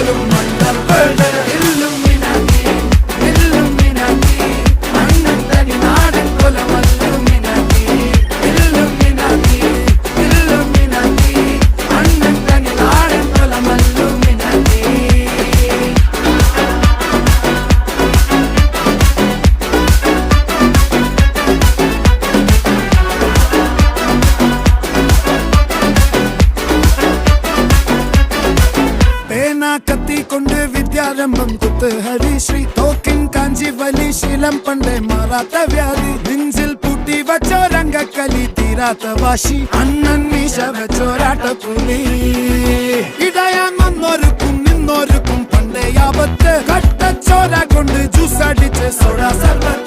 പോലും മണ്ടപ്പേട് Illuminati Illuminati അണ്ണൻ തനി നാടൻ കൊലമല്ലുമിനാറ്റി ഇല്ലുമിനാറ്റി ഇല്ലുമിനാറ്റി അണ്ണൻ തനി നാടൻ കൊലമല്ലുമിനാറ്റി. കത്തി കൊണ്ട് വിദ്യാരംഭം കുത്ത് ഹരിശ്രീ തോക്കിൻ കാഞ്ചി വലി ശീലം പണ്ടേ മാറാത്ത വ്യാധി നെഞ്ചിൽ പൂട്ടി വച്ചോരംഗക്കലി തീരാത്ത വാശി അണ്ണൻ മീശ വെച്ചോരാട്ട പുലി ഇടയാൻ വന്നോർക്കും നിന്നോർക്കും പണ്ടേ ആപത്ത് കട്ടച്ചോര കൊണ്ട് ജ്യൂസ് അടിച്ച് സോഡ സർബത്ത്